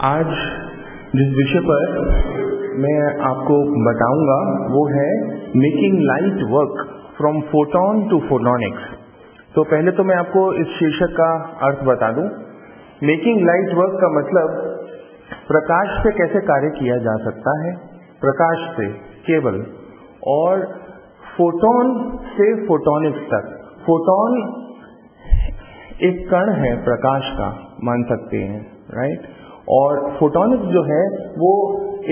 आज जिस विषय पर मैं आपको बताऊंगा वो है making light work from photon to photonics. तो पहले तो मैं आपको इस शीर्षक का अर्थ बता दूं। मेकिंग लाइट वर्क का मतलब प्रकाश से कैसे कार्य किया जा सकता है, प्रकाश से केवल, और फोटोन से फोटोनिक्स तक। फोटोन एक कण है प्रकाश का, मान सकते हैं, राइट। और फोटोनिक्स जो है वो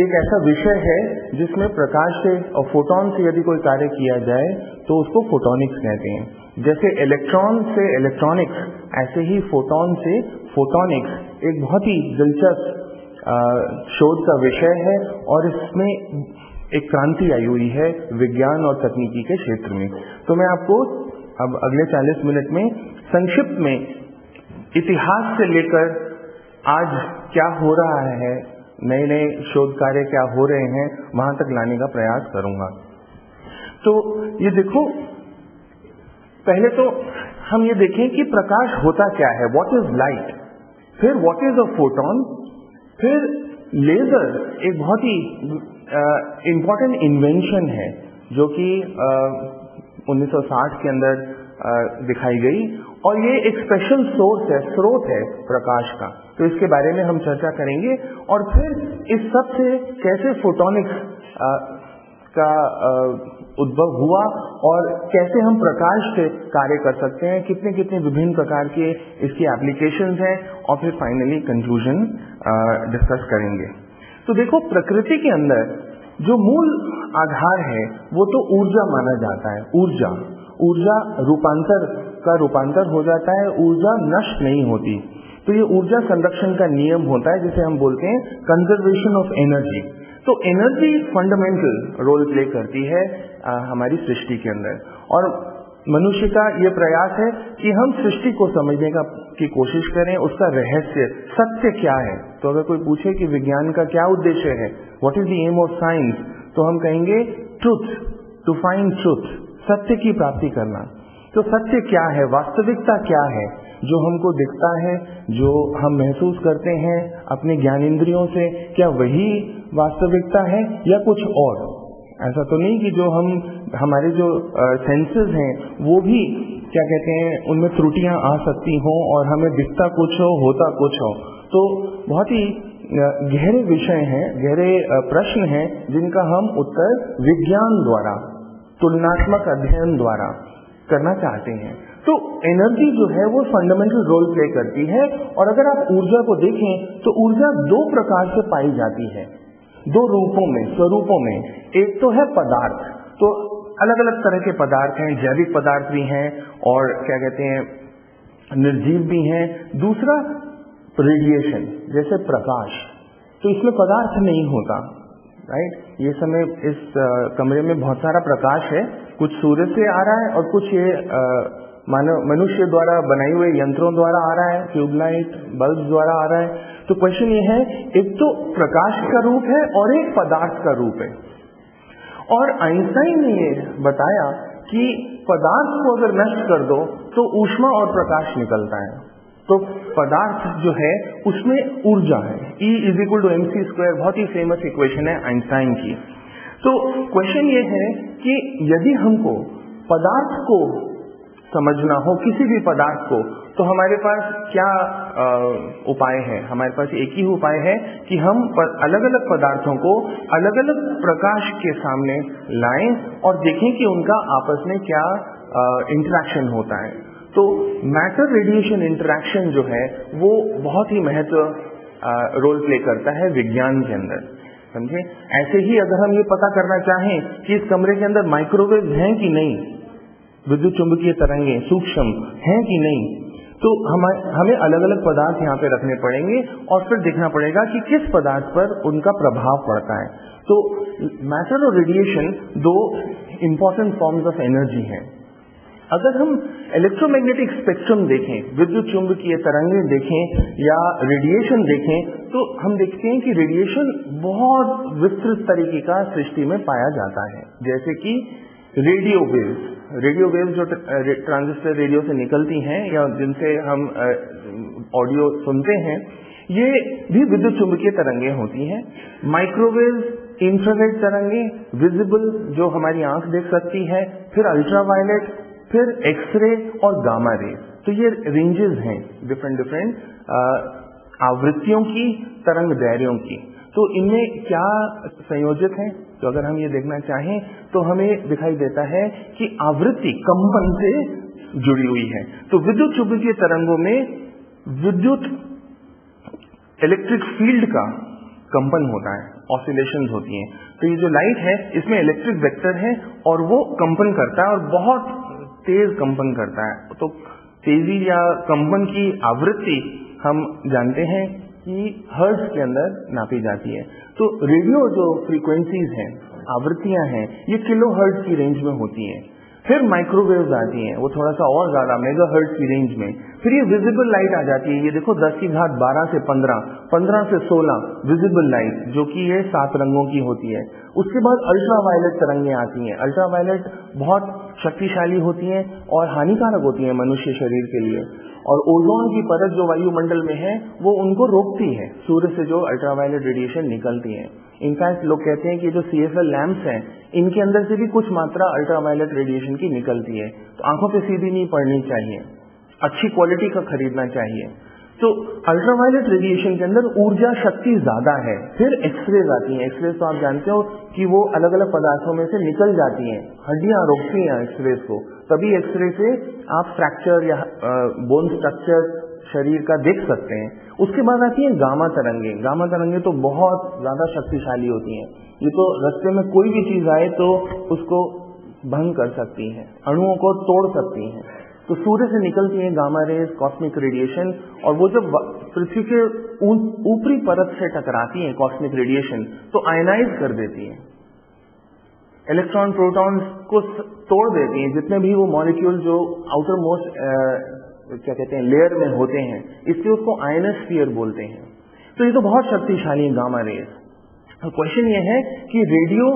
एक ऐसा विषय है जिसमें प्रकाश से और फोटोन से यदि कोई कार्य किया जाए तो उसको फोटोनिक्स कहते हैं। जैसे इलेक्ट्रॉन से इलेक्ट्रॉनिक्स, ऐसे ही फोटोन से फोटोनिक्स एक बहुत ही दिलचस्प शोध का विषय है और इसमें एक क्रांति आई हुई है विज्ञान और तकनीकी के क्षेत्र में। तो मैं आपको अब अगले 40 मिनट में संक्षिप्त में इतिहास से लेकर आज क्या हो रहा है, नए नए शोध कार्य क्या हो रहे हैं, वहां तक लाने का प्रयास करूंगा। तो ये देखो, पहले तो हम ये देखें कि प्रकाश होता क्या है, व्हाट इज लाइट, फिर व्हाट इज अ फोटोन, फिर लेजर एक बहुत ही इंपॉर्टेंट इन्वेंशन है जो कि 1960 के अंदर दिखाई गई, और ये एक स्पेशल सोर्स है, स्रोत है प्रकाश का। तो इसके बारे में हम चर्चा करेंगे और फिर इस सब से कैसे फोटोनिक्स का उद्भव हुआ और कैसे हम प्रकाश से कार्य कर सकते हैं, कितने कितने विभिन्न प्रकार के इसकी एप्लीकेशंस हैं, और फिर फाइनली कंक्लूजन डिस्कस करेंगे। तो देखो, प्रकृति के अंदर जो मूल आधार है वो तो ऊर्जा माना जाता है। ऊर्जा रूपांतर हो जाता है, ऊर्जा नष्ट नहीं होती। तो ये ऊर्जा संरक्षण का नियम होता है जिसे हम बोलते हैं कंजर्वेशन ऑफ एनर्जी। तो एनर्जी फंडामेंटल रोल प्ले करती है हमारी सृष्टि के अंदर, और मनुष्य का ये प्रयास है कि हम सृष्टि को समझने की कोशिश करें, उसका रहस्य, सत्य क्या है। तो अगर कोई पूछे कि विज्ञान का क्या उद्देश्य है, what is the aim of science, तो हम कहेंगे ट्रूथ, टू फाइंड ट्रूथ, सत्य की प्राप्ति करना। तो सत्य क्या है, वास्तविकता क्या है, जो हमको दिखता है, जो हम महसूस करते हैं अपने ज्ञानेंद्रियों से, क्या वही वास्तविकता है या कुछ और। ऐसा तो नहीं कि जो हमारे जो सेंसेस हैं वो भी क्या कहते हैं, उनमें त्रुटियां आ सकती हों और हमें दिखता कुछ हो, होता कुछ हो। तो बहुत ही गहरे विषय हैं, गहरे प्रश्न हैं जिनका हम उत्तर विज्ञान द्वारा, तुलनात्मक अध्ययन द्वारा करना चाहते हैं। तो एनर्जी जो है वो फंडामेंटल रोल प्ले करती है, और अगर आप ऊर्जा को देखें तो ऊर्जा दो प्रकार से पाई जाती है, दो रूपों में, स्वरूपों में। एक तो है पदार्थ, तो अलग अलग तरह के पदार्थ हैं, जैविक पदार्थ भी हैं और क्या कहते हैं निर्जीव भी हैं। दूसरा रेडिएशन, जैसे प्रकाश, तो इसमें पदार्थ नहीं होता, राइट। ये समय इस कमरे में बहुत सारा प्रकाश है, कुछ सूर्य से आ रहा है और कुछ ये मनुष्य द्वारा बनाए हुए यंत्रों द्वारा आ रहा है, ट्यूबलाइट, बल्ब द्वारा आ रहा है। तो क्वेश्चन ये है, एक तो प्रकाश का रूप है और एक पदार्थ का रूप है। और आइंस्टाइन ने ये बताया कि पदार्थ को अगर नष्ट कर दो तो ऊष्मा और प्रकाश निकलता है। तो पदार्थ जो है उसमें ऊर्जा है, E = mc², बहुत ही फेमस इक्वेशन है आइंस्टाइन की। तो क्वेश्चन ये है कि यदि हमको पदार्थ को समझना हो, किसी भी पदार्थ को, तो हमारे पास क्या उपाय है। हमारे पास एक ही उपाय है कि हम अलग अलग पदार्थों को अलग अलग प्रकाश के सामने लाएं और देखें कि उनका आपस में क्या इंटरेक्शन होता है। तो मैटर रेडिएशन इंटरेक्शन जो है वो बहुत ही महत्व रोल प्ले करता है विज्ञान के अंदर, समझे। ऐसे ही अगर हम ये पता करना चाहें कि इस कमरे के अंदर माइक्रोवेव हैं कि नहीं, विद्युत चुंबकीय तरंगें सूक्ष्म हैं कि नहीं, तो हमें अलग अलग पदार्थ यहाँ पे रखने पड़ेंगे और फिर देखना पड़ेगा कि किस पदार्थ पर उनका प्रभाव पड़ता है। तो मैटर और रेडिएशन दो इंपॉर्टेंट फॉर्म्स ऑफ एनर्जी हैं। अगर हम इलेक्ट्रोमैग्नेटिक स्पेक्ट्रम देखें, विद्युत चुंबकीय तरंगें देखें या रेडिएशन देखें, तो हम देखते हैं कि रेडिएशन बहुत विस्तृत तरीके का सृष्टि में पाया जाता है। जैसे कि रेडियो वेव्स जो ट्रांजिस्टर रेडियो से निकलती हैं या जिनसे हम ऑडियो सुनते हैं, ये भी विद्युत चुंबकीय तरंगे होती हैं। माइक्रोवेव, इंफ्रारेड तरंगे, विजिबल जो हमारी आंख देख सकती है, फिर अल्ट्रावायलेट, फिर एक्सरे और गामा रेज। तो ये रेंजेस हैं डिफरेंट आवृत्तियों की, तरंग दैर्घ्यों की। तो इनमें क्या संयोजित है, तो अगर हम ये देखना चाहें तो हमें दिखाई देता है कि आवृत्ति कंपन से जुड़ी हुई है। तो विद्युत चुंबकीय तरंगों में विद्युत इलेक्ट्रिक फील्ड का कंपन होता है, ऑसिलेशंस होती हैं। तो ये जो लाइट है इसमें इलेक्ट्रिक वेक्टर है और वो कंपन करता है और बहुत तेज कंपन करता है। तो तेजी या कंपन की आवृत्ति हम जानते हैं कि हर्ट्ज के अंदर नापी जाती है। तो रेडियो जो फ्रीक्वेंसीज हैं, आवृत्तियां हैं, ये किलो हर्ट्ज की रेंज में होती हैं। फिर माइक्रोवेव्स आती हैं, वो थोड़ा सा और ज्यादा मेगा हर्ट्ज की रेंज में। फिर ये विजिबल लाइट आ जाती है, ये देखो 10 की घात 12 से 15, 15 से 16 विजिबल लाइट, जो कि ये 7 रंगों की होती है। उसके बाद अल्ट्रावायलेट तरंगें आती हैं। अल्ट्रावायलेट बहुत शक्तिशाली होती हैं और हानिकारक होती हैं मनुष्य शरीर के लिए। और ओजोन की परत जो वायुमंडल में है वो उनको रोकती है, सूर्य से जो अल्ट्रावायलेट रेडिएशन निकलती है। इनफैक्ट लोग कहते हैं कि जो CFL लैंप्स हैं इनके अंदर से भी कुछ मात्रा अल्ट्रावायलेट रेडिएशन की निकलती है। तो आंखों पे सीधी नहीं पड़नी चाहिए, अच्छी क्वालिटी का खरीदना चाहिए। तो अल्ट्रावायलेट रेडिएशन के अंदर ऊर्जा शक्ति ज्यादा है। फिर एक्सरेज आती हैं। एक्सरेज तो आप जानते हो कि वो अलग अलग पदार्थों में से निकल जाती हैं, हड्डियां रोकती हैं एक्सरेज को, तभी एक्सरे से आप फ्रैक्चर या बोन स्ट्रक्चर शरीर का देख सकते हैं। उसके बाद आती है गामा तरंगे। गामा तरंगे तो बहुत ज्यादा शक्तिशाली होती हैं। ये तो रास्ते में कोई भी चीज आए तो उसको भंग कर सकती है, अणुओं को तोड़ सकती है। तो सूर्य से निकलती है गामा रेज, कॉस्मिक रेडिएशन, और वो जब पृथ्वी के ऊपरी परत से टकराती है कॉस्मिक रेडिएशन तो आयनाइज कर देती है, इलेक्ट्रॉन प्रोटॉन्स को तोड़ देती हैं। जितने भी वो मॉलिक्यूल जो आउटर मोस्ट क्या कहते हैं लेयर में होते हैं, इसलिए उसको आयनोस्फीयर बोलते हैं। तो ये तो बहुत शक्तिशाली है गामा रेज। तो क्वेश्चन ये है कि radio,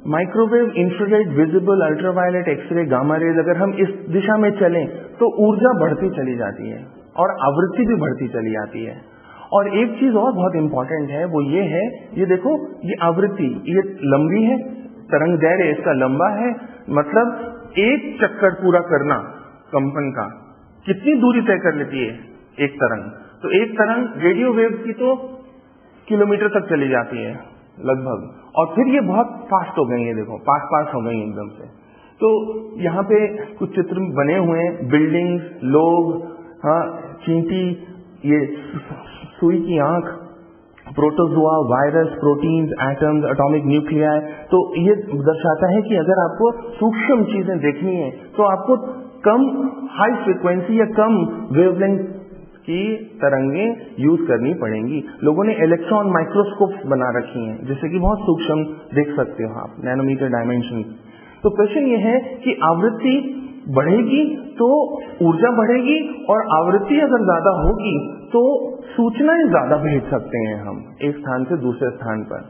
microwave, infrared, visible, ultraviolet, x ray, gamma rays, अगर हम इस दिशा में चलें तो ऊर्जा बढ़ती चली जाती है और आवृत्ति भी बढ़ती चली जाती है। और एक चीज और बहुत इंपॉर्टेंट है, वो ये है, ये देखो ये आवृत्ति, ये लंबी है, तरंग दैर्घ्य इसका लंबा है, मतलब एक चक्कर पूरा करना कंपन का कितनी दूरी तय कर लेती है एक तरंग। तो एक तरंग रेडियो वेव की तो किलोमीटर तक चली जाती है लगभग, और फिर ये बहुत फास्ट हो गई है, देखो पास हो गई एकदम से। तो यहाँ पे कुछ चित्र बने हुए हैं, बिल्डिंग्स, लोग, हाँ, चींटी, ये सुई की आंख, protozoa, virus, proteins, atoms, atomic nuclei. तो ये दर्शाता है कि अगर आपको सूक्ष्म चीजें देखनी है तो आपको कम हाई फ्रिक्वेंसी या कम वेवलेंथ की तरंगें यूज करनी पड़ेंगी। लोगों ने इलेक्ट्रॉन माइक्रोस्कोप्स बना रखी हैं जिससे कि बहुत सूक्ष्म देख सकते हो आप, नैनोमीटर डायमेंशन। तो क्वेश्चन ये है कि आवृत्ति बढ़ेगी तो ऊर्जा बढ़ेगी, और आवृत्ति अगर ज्यादा होगी तो सूचनाएं ज्यादा भेज सकते हैं हम एक स्थान से दूसरे स्थान पर।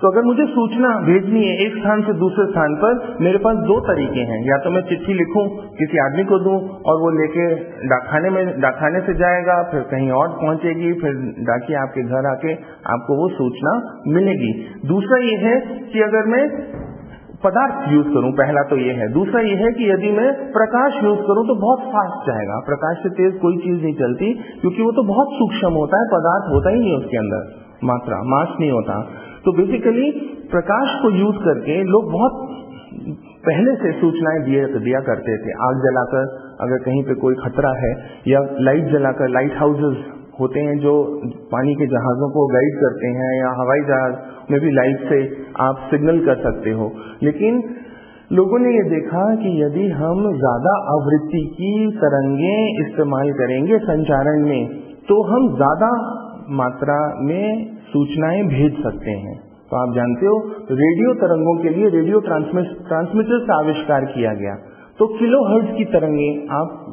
तो अगर मुझे सूचना भेजनी है एक स्थान से दूसरे स्थान पर, मेरे पास दो तरीके हैं, या तो मैं चिट्ठी लिखूं किसी आदमी को दूं और वो लेके डाकखाने से जाएगा, फिर कहीं और पहुंचेगी, फिर डाकिया आपके घर आके आपको वो सूचना मिलेगी। दूसरा ये है कि अगर मैं पदार्थ यूज करूं, पहला तो ये है। दूसरा ये है कि यदि मैं प्रकाश यूज करूं तो बहुत फास्ट जाएगा, प्रकाश से तेज कोई चीज नहीं चलती, क्योंकि वो तो बहुत सूक्ष्म होता है, पदार्थ होता ही नहीं उसके अंदर, मात्रा मास नहीं होता। तो बेसिकली प्रकाश को यूज करके लोग बहुत पहले से सूचनाएं दिया करते थे। आग जलाकर अगर कहीं पे कोई खतरा है, या लाइट जलाकर, लाइट हाउसेस होते हैं जो पानी के जहाजों को गाइड करते हैं, या हवाई जहाज में भी लाइट से आप सिग्नल कर सकते हो। लेकिन लोगों ने ये देखा कि यदि हम ज्यादा आवृत्ति की तरंगें इस्तेमाल करेंगे संचारण में, तो हम ज्यादा मात्रा में सूचनाएं भेज सकते हैं। तो आप जानते हो रेडियो तरंगों के लिए रेडियो ट्रांसमीटर का आविष्कार किया गया, तो किलो हर्ट्ज की तरंगें आप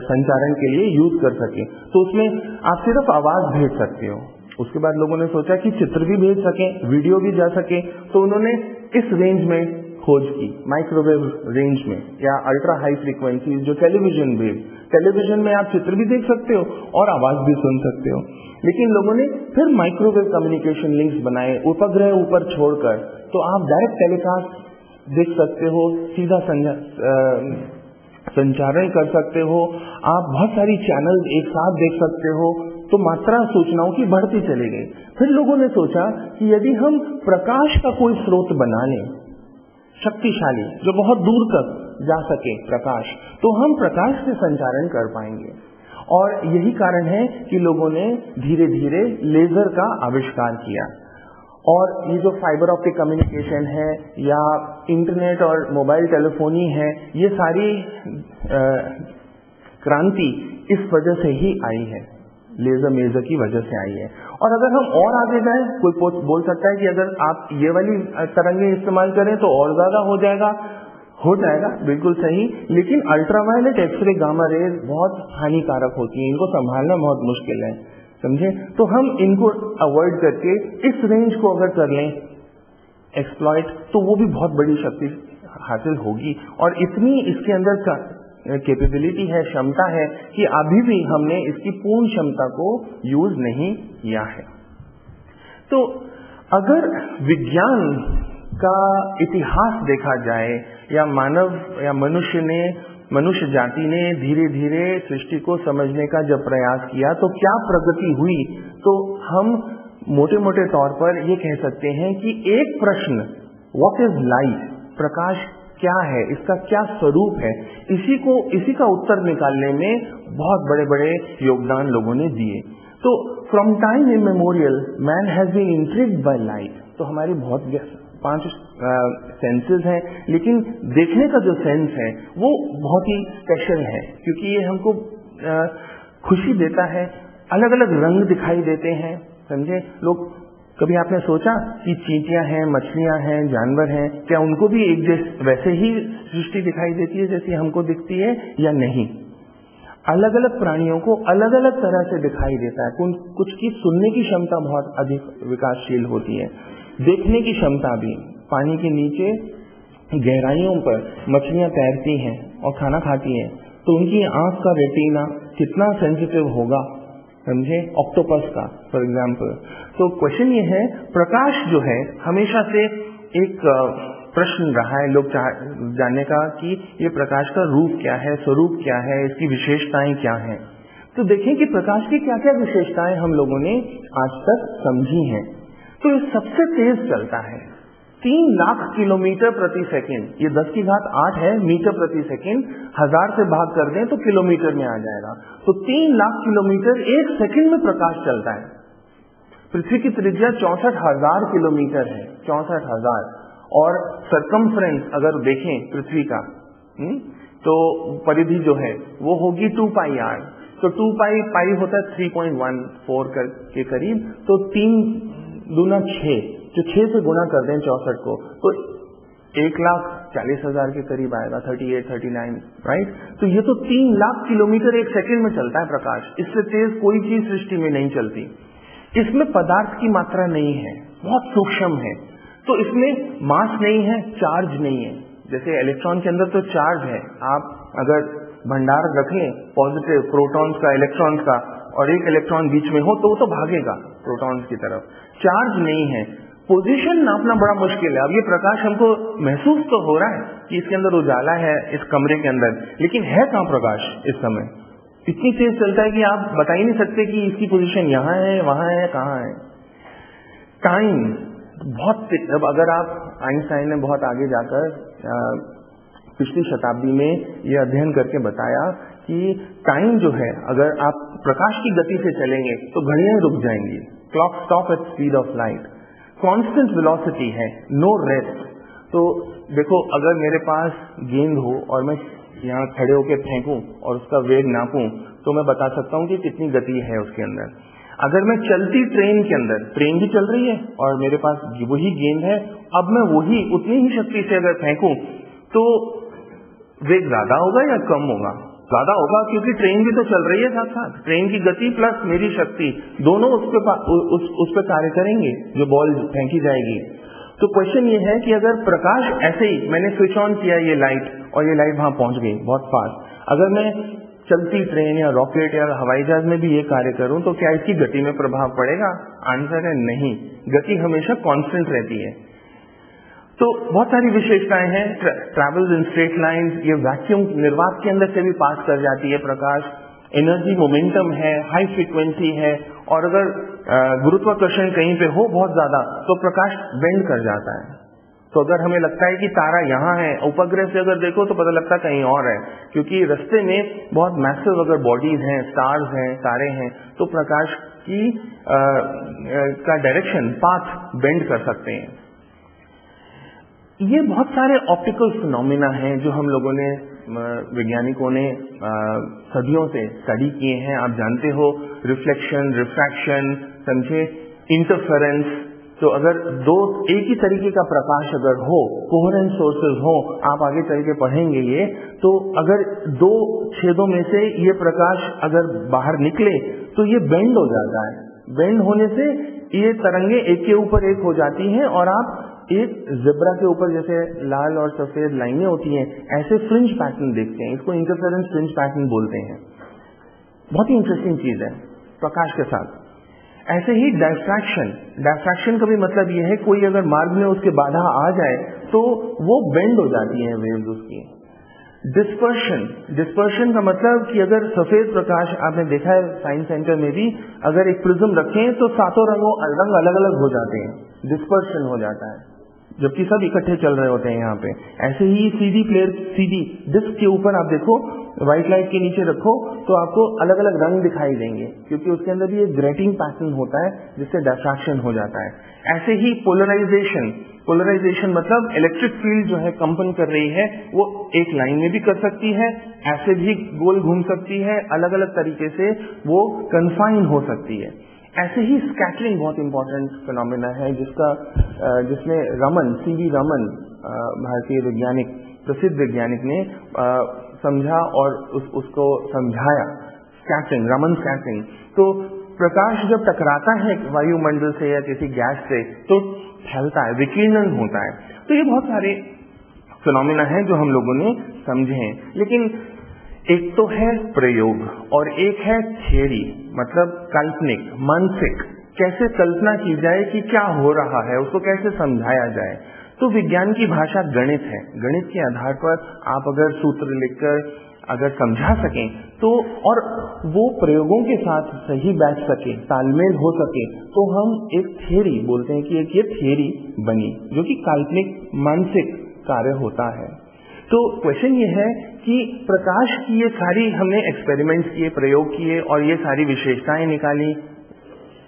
संचारण के लिए यूज कर सके। तो उसमें आप सिर्फ आवाज भेज सकते हो। उसके बाद लोगों ने सोचा कि चित्र भी भेज सके, वीडियो भी जा सके, तो उन्होंने इस रेंज में खोज की माइक्रोवेव रेंज में या अल्ट्रा हाई फ्रीक्वेंसी जो टेलीविजन वेव, टेलीविजन में आप चित्र भी देख सकते हो और आवाज भी सुन सकते हो, लेकिन लोगों ने फिर माइक्रोवेव कम्युनिकेशन लिंक्स बनाए उपग्रह ऊपर छोड़कर, तो आप डायरेक्ट टेलीकास्ट देख सकते हो, सीधा संचारण कर सकते हो, आप बहुत सारी चैनल एक साथ देख सकते हो, तो मात्रा सूचनाओं की बढ़ती चली गई। फिर लोगों ने सोचा कि यदि हम प्रकाश का कोई स्रोत बना लें शक्तिशाली जो बहुत दूर तक जा सके प्रकाश, तो हम प्रकाश से संचारण कर पाएंगे। और यही कारण है कि लोगों ने धीरे धीरे लेजर का आविष्कार किया। और ये जो फाइबर ऑप्टिक कम्युनिकेशन है या इंटरनेट और मोबाइल टेलीफोनी है, ये सारी क्रांति इस वजह से ही आई है, लेजर की वजह से आई है। और अगर हम और आगे जाएं, कोई बोल सकता है कि अगर आप ये वाली तरंगें इस्तेमाल करें तो और ज्यादा हो जाएगा, बिल्कुल सही, लेकिन अल्ट्रावायलेट एक्सरे गामा रेज बहुत हानिकारक होती है, इनको संभालना बहुत मुश्किल है, समझे। तो हम इनको अवॉइड करके इस रेंज को अगर कर लें एक्सप्लॉइट, तो वो भी बहुत बड़ी शक्ति हासिल होगी। और इतनी इसके अंदर का कैपेबिलिटी है, क्षमता है कि अभी भी हमने इसकी पूर्ण क्षमता को यूज नहीं किया है। तो अगर विज्ञान का इतिहास देखा जाए या मानव या मनुष्य जाति ने धीरे धीरे सृष्टि को समझने का जब प्रयास किया तो क्या प्रगति हुई, तो हम मोटे मोटे तौर पर ये कह सकते हैं कि एक प्रश्न व्हाट इज लाइट, प्रकाश क्या है, इसका क्या स्वरूप है, इसी का उत्तर निकालने में बहुत बड़े बड़े योगदान लोगों ने दिए। तो from time immemorial man has been intrigued by light. तो हमारी बहुत 5 सेंसेस हैं, लेकिन देखने का जो सेंस है वो बहुत ही स्पेशल है, क्योंकि ये हमको खुशी देता है, अलग अलग रंग दिखाई देते हैं, समझे। लोग कभी आपने सोचा कि चींटियां हैं, मछलियां हैं, जानवर हैं, क्या उनको भी एक वैसे ही सृष्टि दिखाई देती है जैसी हमको दिखती है या नहीं? अलग अलग प्राणियों को अलग अलग तरह से दिखाई देता है। कुछ की सुनने की क्षमता बहुत अधिक विकासशील होती है, देखने की क्षमता भी। पानी के नीचे गहराइयों पर मछलियां तैरती हैं और खाना खाती हैं, तो उनकी आंख का रेटिना कितना सेंसिटिव होगा, समझे, ऑक्टोपस का फॉर एग्जाम्पल। तो क्वेश्चन ये है, प्रकाश जो है हमेशा से एक प्रश्न रहा है लोग जानने का कि ये प्रकाश का रूप क्या है, स्वरूप क्या है, इसकी विशेषताएं क्या हैं। तो देखें कि प्रकाश की क्या क्या विशेषताएं हम लोगों ने आज तक समझी हैं। तो ये सबसे तेज चलता है, 3 लाख किलोमीटर प्रति सेकंड, ये 10 की घात 8 है मीटर प्रति सेकंड, 1000 से भाग कर दें तो किलोमीटर में आ जाएगा। तो 3 लाख किलोमीटर एक सेकंड में प्रकाश चलता है। पृथ्वी की त्रिज्या 64,000 किलोमीटर है, 64,000, और सरकमफ्रेंस अगर देखें पृथ्वी का तो परिधि जो है वो होगी 2 पाई r। तो 2 पाई होता है 3.14 के करीब, तो 3 दूना 6, जो 6 से गुणा कर दें 64 को तो 1,40,000 के करीब आएगा, 38, 39, राइट। तो ये तो 3 लाख किलोमीटर एक सेकंड में चलता है प्रकाश, इससे तेज कोई चीज सृष्टि में नहीं चलती। इसमें पदार्थ की मात्रा नहीं है, बहुत सूक्ष्म है, तो इसमें मास नहीं है, चार्ज नहीं है। जैसे इलेक्ट्रॉन के अंदर तो चार्ज है, आप अगर भंडार रख लें पॉजिटिव प्रोटॉन्स का, इलेक्ट्रॉन्स का, और एक इलेक्ट्रॉन बीच में हो तो वो तो भागेगा प्रोटॉन्स की तरफ, चार्ज नहीं है। पोजीशन नापना बड़ा मुश्किल है। अब ये प्रकाश हमको महसूस तो हो रहा है कि इसके अंदर उजाला है इस कमरे के अंदर, लेकिन है कहाँ प्रकाश इस समय? इतनी तेज चलता है कि आप बता ही नहीं सकते कि इसकी पोजीशन यहाँ है, वहां है, कहाँ है। टाइम बहुत, अब अगर आप, आइंस्टाइन ने बहुत आगे जाकर पिछली शताब्दी में ये अध्ययन करके बताया कि टाइम जो है, अगर आप प्रकाश की गति से चलेंगे तो घड़ियां रुक जाएंगी, clock stop at speed of light, constant velocity है, नो रेस्ट। तो देखो, अगर मेरे पास गेंद हो और मैं यहाँ खड़े होकर फेंकूं और उसका वेग नापूं तो मैं बता सकता हूँ कि कितनी गति है उसके अंदर। अगर मैं चलती ट्रेन के अंदर, ट्रेन भी चल रही है और मेरे पास वही गेंद है, अब मैं वही उतनी ही शक्ति से अगर फेंकूं तो वेग ज्यादा होगा या कम होगा? ज्यादा होगा, क्योंकि ट्रेन भी तो चल रही है साथ साथ। ट्रेन की गति प्लस मेरी शक्ति दोनों उस पर कार्य करेंगे जो बॉल फेंकी जाएगी। तो क्वेश्चन ये है कि अगर प्रकाश ऐसे ही मैंने स्विच ऑन किया ये लाइट और ये लाइट वहां पहुंच गई बहुत फास्ट, अगर मैं चलती ट्रेन या रॉकेट या हवाई जहाज में भी ये कार्य करूं तो क्या इसकी गति में प्रभाव पड़ेगा? आंसर है नहीं, गति हमेशा कांस्टेंट रहती है। तो बहुत सारी विशेषताएं हैं, ट्रैवल्स इन स्ट्रेट लाइंस, ये वैक्यूम निर्वात के अंदर से भी पास कर जाती है प्रकाश, एनर्जी मोमेंटम है, हाई फ्रीक्वेंसी है, और अगर गुरुत्वाकर्षण कहीं पे हो बहुत ज्यादा तो प्रकाश बेंड कर जाता है। तो अगर हमें लगता है कि तारा यहाँ है, उपग्रह से अगर देखो तो पता लगता है कहीं और है, क्योंकि रास्ते में बहुत मैसिव अगर बॉडीज हैं, स्टार्स हैं, तारे हैं, तो प्रकाश की का डायरेक्शन, पाथ बेंड कर सकते हैं। ये बहुत सारे ऑप्टिकल फिनोमिना हैं जो हम लोगों ने, वैज्ञानिकों ने सदियों से स्टडी किए हैं। आप जानते हो रिफ्लेक्शन, रिफ्रैक्शन, समझे, इंटरफेरेंस। तो अगर दो एक ही तरीके का प्रकाश अगर हो, कोहेरेंट सोर्सेज हो, आप आगे चल के पढ़ेंगे ये, तो अगर दो छेदों में से ये प्रकाश अगर बाहर निकले तो ये बेंड हो जाता है। बेंड होने से ये तरंगे एक के ऊपर एक हो जाती हैं और आप एक ज़ेब्रा के ऊपर जैसे लाल और सफेद लाइनें होती हैं, ऐसे फ्रिंज पैटर्न देखते हैं। इसको इंटरफेरेंस फ्रिंज पैटर्न बोलते हैं। बहुत ही इंटरेस्टिंग चीज है प्रकाश के साथ। ऐसे ही डायफ्रैक्शन, डायफ्रैक्शन का भी मतलब यह है कोई अगर मार्ग में उसके बाधा आ जाए तो वो बेंड हो जाती है वेव्स उसकी। डिस्पर्शन, डिस्पर्शन का मतलब कि अगर सफेद प्रकाश, आपने देखा है साइंस सेंटर में भी, अगर एक प्रिज्म रखें तो सातों रंग अलग अलग हो जाते हैं, डिस्पर्शन हो जाता है, जबकि सब इकट्ठे चल रहे होते हैं यहाँ पे। ऐसे ही सीडी प्लेयर, सीडी डिस्क के ऊपर आप देखो, व्हाइट लाइट के नीचे रखो तो आपको अलग अलग रंग दिखाई देंगे, क्योंकि उसके अंदर भी एक ग्रेटिंग पैटर्न होता है जिससे डिफ्रैक्शन हो जाता है। ऐसे ही पोलराइजेशन, पोलराइजेशन मतलब इलेक्ट्रिक फील्ड जो है कंपन कर रही है वो एक लाइन में भी कर सकती है, ऐसे भी गोल घूम सकती है, अलग अलग तरीके से वो कन्फाइन हो सकती है। ऐसे ही स्कैटरिंग बहुत इंपॉर्टेंट फिनोमिना है जिसमें रमन, सीवी रमन, भारतीय वैज्ञानिक, प्रसिद्ध वैज्ञानिक ने समझा और उसको समझाया, स्कैटरिंग, रमन स्कैटरिंग। तो प्रकाश जब टकराता है वायुमंडल से या किसी गैस से तो फैलता है, विकिरण होता है। तो ये बहुत सारे फिनोमिना हैं जो हम लोगों ने समझे हैं। लेकिन एक तो है प्रयोग और एक है थियरी, मतलब काल्पनिक, मानसिक, कैसे कल्पना की जाए कि क्या हो रहा है, उसको कैसे समझाया जाए। तो विज्ञान की भाषा गणित है। गणित के आधार पर आप अगर सूत्र लिखकर अगर समझा सकें तो, और वो प्रयोगों के साथ सही बैठ सके, तालमेल हो सके, तो हम एक थियरी बोलते हैं कि एक ये थियरी बनी जो कि काल्पनिक मानसिक कार्य होता है। तो क्वेश्चन ये है कि प्रकाश की ये सारी हमने एक्सपेरिमेंट्स किए, प्रयोग किए और ये सारी विशेषताएं निकाली।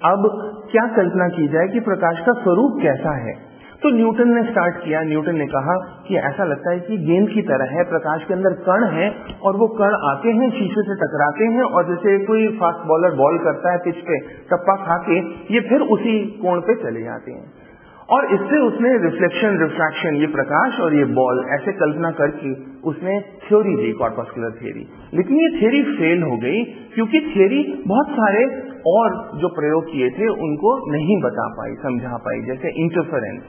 अब क्या कल्पना की जाए कि प्रकाश का स्वरूप कैसा है। तो न्यूटन ने स्टार्ट किया। न्यूटन ने कहा कि ऐसा लगता है कि गेंद की तरह है, प्रकाश के अंदर कण है और वो कण आते हैं, शीशे से टकराते हैं और जैसे कोई फास्ट बॉलर बॉल करता है पिच पे, टप्पा खा के ये फिर उसी कोण पे चले जाते हैं। और इससे उसने रिफ्लेक्शन, रिफ्रैक्शन, ये प्रकाश और ये बॉल ऐसे कल्पना करके उसने थ्योरी दी, कॉर्पस्कुलर थ्योरी। लेकिन ये थ्योरी फेल हो गई क्योंकि थ्योरी बहुत सारे और जो प्रयोग किए थे उनको नहीं बता पाई, समझा पाई, जैसे इंटरफेरेंस।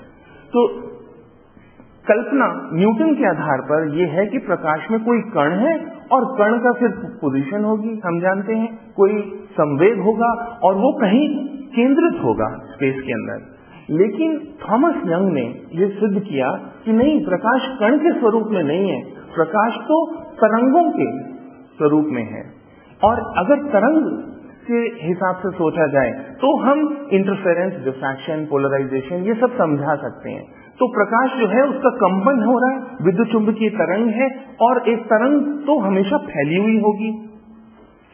तो कल्पना न्यूटन के आधार पर यह है कि प्रकाश में कोई कण है और कण का फिर पोजीशन होगी, हम जानते हैं, कोई संवेग होगा और वो कहीं केंद्रित होगा स्पेस के अंदर। लेकिन थॉमस यंग ने यह सिद्ध किया कि नहीं, प्रकाश कण के स्वरूप में नहीं है, प्रकाश तो तरंगों के स्वरूप में है। और अगर तरंग के हिसाब से सोचा जाए तो हम इंटरफेरेंस, डिफ्रैक्शन, पोलराइजेशन ये सब समझा सकते हैं। तो प्रकाश जो है उसका कंपन हो रहा है, विद्युत चुंबकीय तरंग है और एक तरंग तो हमेशा फैली हुई होगी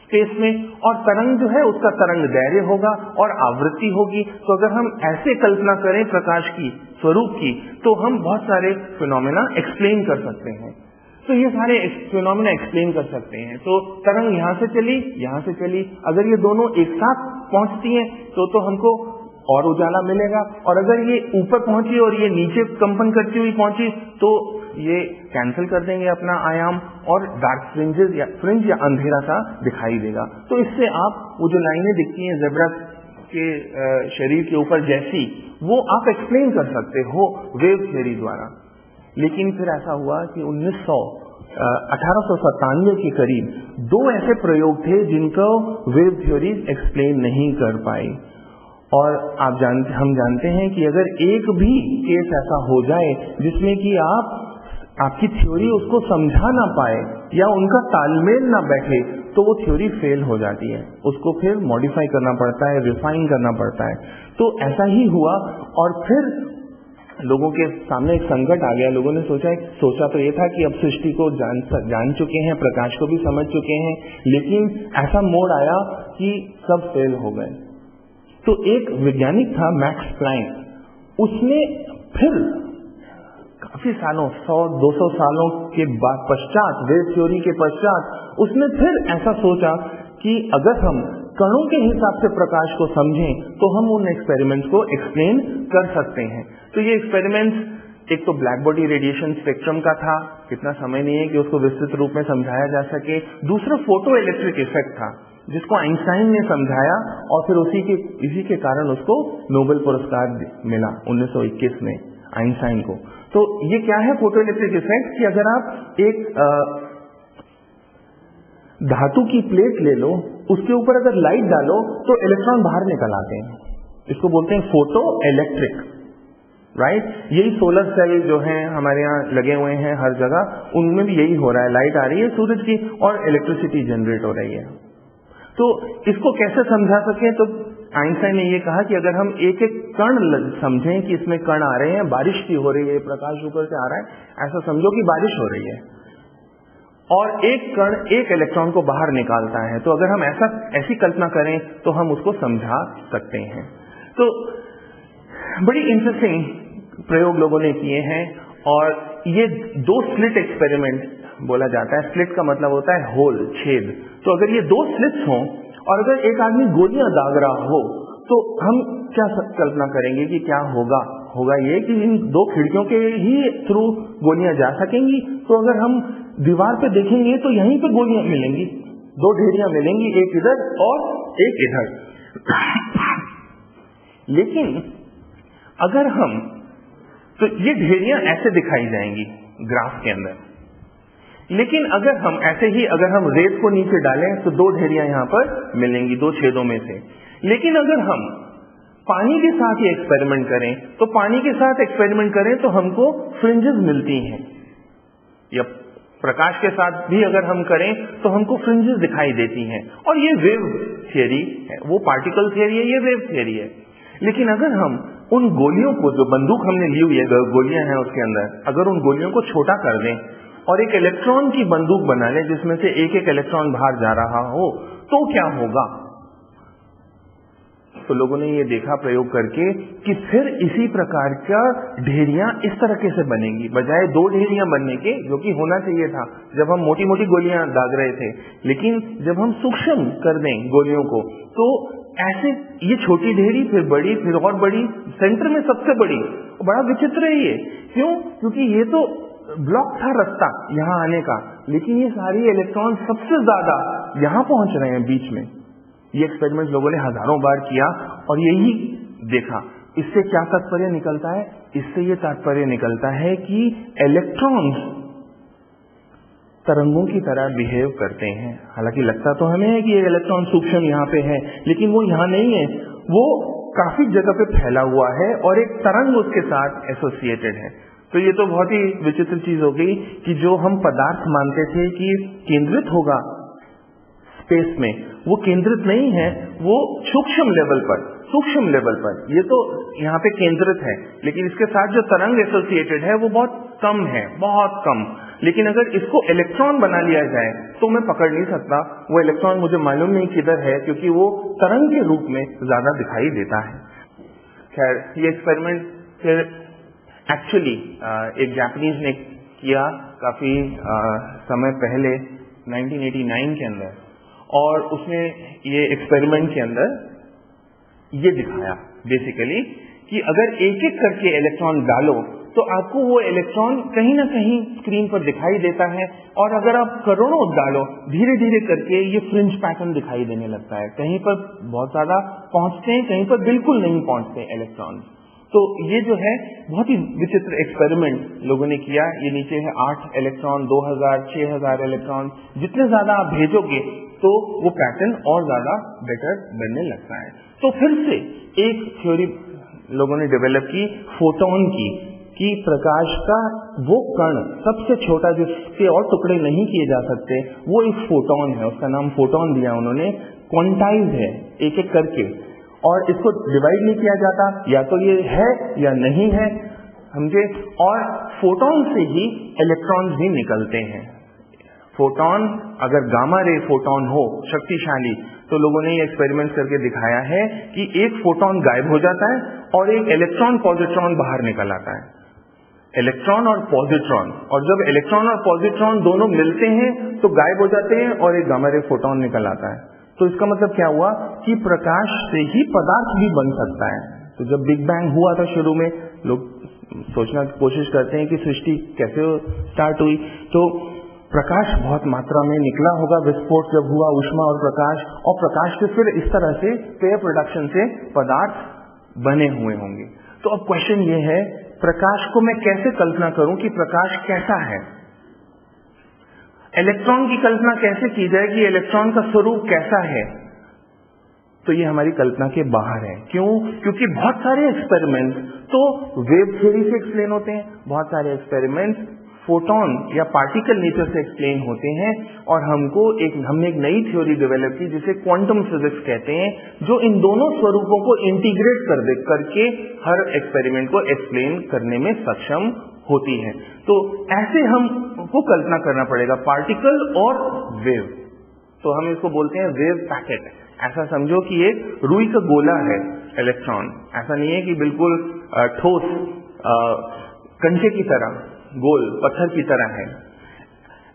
स्पेस में, और तरंग जो है उसका तरंग दैर्घ्य होगा और आवृत्ति होगी। तो अगर हम ऐसे कल्पना करें प्रकाश की स्वरूप की तो हम बहुत सारे फिनोमेना एक्सप्लेन कर सकते हैं। तो ये सारे फिनोमेना एक्सप्लेन कर सकते हैं। तो तरंग यहाँ से चली, यहाँ से चली, अगर ये दोनों एक साथ पहुंचती हैं तो हमको और उजाला मिलेगा, और अगर ये ऊपर पहुंची और ये नीचे कंपन करती हुई पहुंची तो ये कैंसिल कर देंगे अपना आयाम और डार्क फ्रिंज या अंधेरा सा दिखाई देगा। तो इससे आप वो जो लाइनें दिखती हैं जेब्रा आपके शरीर के ऊपर जैसी, वो आप एक्सप्लेन कर सकते हो वेव थ्योरी द्वारा। लेकिन फिर ऐसा हुआ कि 1897 के करीब 2 ऐसे प्रयोग थे जिनको वेव थ्योरी एक्सप्लेन नहीं कर पाई। और हम जानते हैं कि अगर एक भी केस ऐसा हो जाए जिसमें कि आपकी थ्योरी उसको समझा ना पाए या उनका तालमेल ना बैठे, तो वो थ्योरी फेल हो जाती है, उसको फिर मॉडिफाई करना पड़ता है, रिफाइन करना पड़ता है। तो ऐसा ही हुआ और फिर लोगों के सामने एक संकट आ गया। लोगों ने सोचा तो ये था कि अब सृष्टि को जान चुके हैं, प्रकाश को भी समझ चुके हैं, लेकिन ऐसा मोड़ आया कि सब फेल हो गए। तो एक वैज्ञानिक था मैक्स प्लैंक, उसने फिर काफी सालों 100-200 सालों के बाद पश्चात, वेव थ्योरी के पश्चात, उसने फिर ऐसा सोचा कि अगर हम कणों के हिसाब से प्रकाश को समझें तो हम उन एक्सपेरिमेंट्स को एक्सप्लेन कर सकते हैं। तो ये एक्सपेरिमेंट्स एक तो ब्लैक बॉडी रेडिएशन स्पेक्ट्रम का था, इतना समय नहीं है कि उसको विस्तृत रूप में समझाया जा सके। दूसरा फोटो इलेक्ट्रिक इफेक्ट था जिसको आइंस्टाइन ने समझाया और फिर इसी के कारण उसको नोबेल पुरस्कार मिला 1921 में आइंस्टाइन को। तो ये क्या है फोटो इलेक्ट्रिक इफेक्ट कि अगर आप एक धातु की प्लेट ले लो, उसके ऊपर अगर लाइट डालो तो इलेक्ट्रॉन बाहर निकल आते हैं, इसको बोलते हैं फोटो इलेक्ट्रिक, राइट। यही सोलर सेल जो हैं हमारे यहाँ लगे हुए हैं हर जगह, उनमें भी यही हो रहा है, लाइट आ रही है सूरज की और इलेक्ट्रिसिटी जनरेट हो रही है। तो इसको कैसे समझा सके, तो आइंस्टाइन ने ये कहा कि अगर हम एक एक कण समझें कि इसमें कण आ रहे हैं, बारिश की हो रही है, प्रकाश ऊपर से आ रहा है, ऐसा समझो कि बारिश हो रही है और एक कण एक इलेक्ट्रॉन को बाहर निकालता है, तो अगर हम ऐसी कल्पना करें तो हम उसको समझा सकते हैं। तो बड़ी इंटरेस्टिंग प्रयोग लोगों ने किए हैं और ये 2 स्लिट एक्सपेरिमेंट बोला जाता है। स्लिट का मतलब होता है होल, छेद। तो अगर ये 2 स्लिट्स हों और अगर एक आदमी गोलियां दाग रहा हो तो हम क्या कल्पना करेंगे कि क्या होगा ये कि इन 2 खिड़कियों के ही थ्रू गोलियां जा सकेंगी। तो अगर हम दीवार पे देखेंगे तो यहीं पे गोलियां मिलेंगी, 2 ढेरियां मिलेंगी, एक इधर और एक इधर। लेकिन अगर हम, तो ये ढेरियां ऐसे दिखाई जाएंगी ग्राफ के अंदर, लेकिन अगर हम ऐसे ही अगर हम रेत को नीचे डालें तो 2 ढेरियां यहां पर मिलेंगी 2 छेदों में से। लेकिन अगर हम पानी के साथ ही एक्सपेरिमेंट करें तो पानी के साथ एक्सपेरिमेंट करें तो हमको फ्रिंजेस मिलती हैं, या प्रकाश के साथ भी अगर हम करें तो हमको फ्रिंजेस दिखाई देती हैं। और ये वेव थियरी है, वो पार्टिकल थियरी है, ये वेव थियरी है। लेकिन अगर हम उन गोलियों को, जो बंदूक हमने ली हुई है, गोलियां हैं उसके अंदर, अगर उन गोलियों को छोटा कर दें और एक इलेक्ट्रॉन की बंदूक बना लें जिसमें से एक एक इलेक्ट्रॉन बाहर जा रहा हो, तो क्या होगा? तो लोगों ने ये देखा प्रयोग करके कि फिर इसी प्रकार का ढेरियां इस तरह से बनेंगी, बजाय 2 ढेरियां बनने के, जो कि होना चाहिए था जब हम मोटी मोटी गोलियां दाग रहे थे। लेकिन जब हम सूक्ष्म कर दें गोलियों को तो ऐसे ये छोटी ढेरी, फिर बड़ी, फिर और बड़ी, सेंटर में सबसे बड़ी। बड़ा विचित्र है ये, क्यों? क्योंकि ये तो ब्लॉक था रास्ता यहां आने का, लेकिन ये सारी इलेक्ट्रॉन सबसे ज्यादा यहां पहुंच रहे हैं बीच में। ये एक्सपेरिमेंट लोगों ने हजारों बार किया और यही देखा। इससे क्या तात्पर्य निकलता है? इससे ये तात्पर्य निकलता है कि इलेक्ट्रॉन्स तरंगों की तरह बिहेव करते हैं। हालांकि लगता तो हमें है कि ये इलेक्ट्रॉन सूक्ष्म यहाँ पे है, लेकिन वो यहाँ नहीं है, वो काफी जगह पे फैला हुआ है और एक तरंग उसके साथ एसोसिएटेड है। तो ये तो बहुत ही विचित्र चीज हो गई कि जो हम पदार्थ मानते थे कि केंद्रित होगा स्पेस में, वो केंद्रित नहीं है, वो सूक्ष्म लेवल पर ये तो यहाँ पे केंद्रित है, लेकिन इसके साथ जो तरंग एसोसिएटेड है वो बहुत कम है, बहुत कम। लेकिन अगर इसको इलेक्ट्रॉन बना लिया जाए तो मैं पकड़ नहीं सकता, वो इलेक्ट्रॉन मुझे मालूम नहीं किधर है, क्योंकि वो तरंग के रूप में ज्यादा दिखाई देता है। खैर, ये एक्सपेरिमेंट फिर एक्चुअली एक जापानीज ने किया काफी समय पहले 1989 के अंदर, और उसने ये एक्सपेरिमेंट के अंदर ये दिखाया बेसिकली कि अगर एक एक करके इलेक्ट्रॉन डालो तो आपको वो इलेक्ट्रॉन कहीं ना कहीं स्क्रीन पर दिखाई देता है, और अगर आप करोड़ों डालो धीरे धीरे करके ये फ्रिंज पैटर्न दिखाई देने लगता है। कहीं पर बहुत ज्यादा पहुंचते हैं, कहीं पर बिल्कुल नहीं पहुंचते इलेक्ट्रॉन। तो ये जो है बहुत ही विचित्र एक्सपेरिमेंट लोगों ने किया। ये नीचे है 8 इलेक्ट्रॉन, 2000, 6000 इलेक्ट्रॉन। जितने ज्यादा आप भेजोगे तो वो पैटर्न और ज्यादा बेटर बनने लगता है। तो फिर से एक थ्योरी लोगों ने डेवलप की फोटोन की, कि प्रकाश का वो कण सबसे छोटा जिसके और टुकड़े नहीं किए जा सकते वो एक फोटोन है। उसका नाम फोटोन दिया उन्होंने, क्वांटाइज है एक एक करके, और इसको डिवाइड नहीं किया जाता, या तो ये है या नहीं है, समझे। और फोटोन से ही इलेक्ट्रॉन्स भी निकलते हैं। फोटोन अगर गामा रे फोटोन हो शक्तिशाली, तो लोगों ने ये एक्सपेरिमेंट करके दिखाया है कि एक फोटोन गायब हो जाता है और एक इलेक्ट्रॉन पॉजिट्रॉन बाहर निकल आता है। इलेक्ट्रॉन और पॉजिट्रॉन, और जब इलेक्ट्रॉन और पॉजिट्रॉन दोनों मिलते हैं तो गायब हो जाते हैं और एक गामा रे फोटोन निकल आता है। तो इसका मतलब क्या हुआ कि प्रकाश से ही पदार्थ भी बन सकता है। तो जब बिग बैंग हुआ था शुरू में, लोग सोचना की कोशिश करते हैं कि सृष्टि कैसे स्टार्ट हुई, तो प्रकाश बहुत मात्रा में निकला होगा, विस्फोट जब हुआ ऊष्मा और प्रकाश से फिर इस तरह से पेयर प्रोडक्शन से पदार्थ बने हुए होंगे। तो अब क्वेश्चन ये है, प्रकाश को मैं कैसे कल्पना करूं कि प्रकाश कैसा है। इलेक्ट्रॉन की कल्पना कैसे की जाए कि इलेक्ट्रॉन का स्वरूप कैसा है। तो ये हमारी कल्पना के बाहर है। क्यों? क्योंकि बहुत सारे एक्सपेरिमेंट्स तो वेव थ्योरी से एक्सप्लेन होते हैं, बहुत सारे एक्सपेरिमेंट्स फोटोन या पार्टिकल नेचर से एक्सप्लेन होते हैं, और हमने एक नई थ्योरी डेवलप की जिसे क्वांटम फिजिक्स कहते हैं, जो इन दोनों स्वरूपों को इंटीग्रेट करके हर एक्सपेरिमेंट को एक्सप्लेन करने में सक्षम होती है। तो ऐसे हमको कल्पना करना पड़ेगा, पार्टिकल और वेव। तो हम इसको बोलते हैं वेव पैकेट। ऐसा समझो कि ये रुई का गोला है इलेक्ट्रॉन, ऐसा नहीं है कि बिल्कुल ठोस कंचे की तरह, गोल पत्थर की तरह है।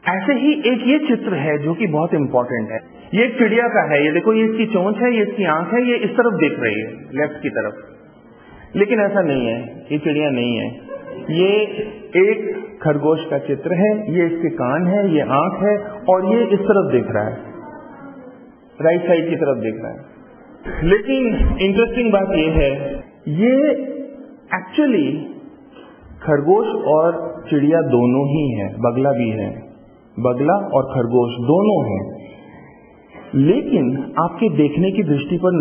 ऐसे ही एक ये चित्र है जो कि बहुत इंपॉर्टेंट है। ये एक चिड़िया का है, ये देखो, ये इसकी चोंच है, ये इसकी आंख है, ये इस तरफ देख रही है, लेफ्ट की तरफ। लेकिन ऐसा नहीं है, ये चिड़िया नहीं है, ये एक खरगोश का चित्र है। ये इसके कान है, ये आंख है, और ये इस तरफ देख रहा है, राइट साइड की तरफ देख रहा है। लेकिन इंटरेस्टिंग बात ये है, ये एक्चुअली खरगोश और चिड़िया दोनों ही है, बगला भी है, बगला और खरगोश दोनों हैं। लेकिन आपके देखने की दृष्टि पर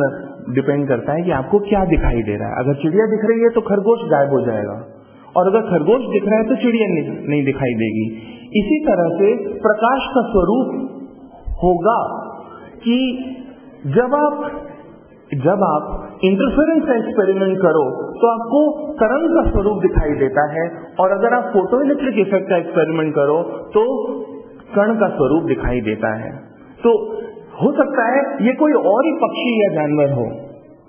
डिपेंड करता है कि आपको क्या दिखाई दे रहा है। अगर चिड़िया दिख रही है तो खरगोश गायब हो जाएगा, और अगर खरगोश दिख रहा है तो चिड़िया नहीं दिखाई देगी। इसी तरह से प्रकाश का स्वरूप होगा कि जब आप इंटरफेरेंस एक्सपेरिमेंट करो तो आपको तरंग का स्वरूप दिखाई देता है, और अगर आप फोटो इलेक्ट्रिक इफेक्ट का एक्सपेरिमेंट करो तो कण का स्वरूप दिखाई देता है। तो हो सकता है ये कोई और ही पक्षी या जानवर हो,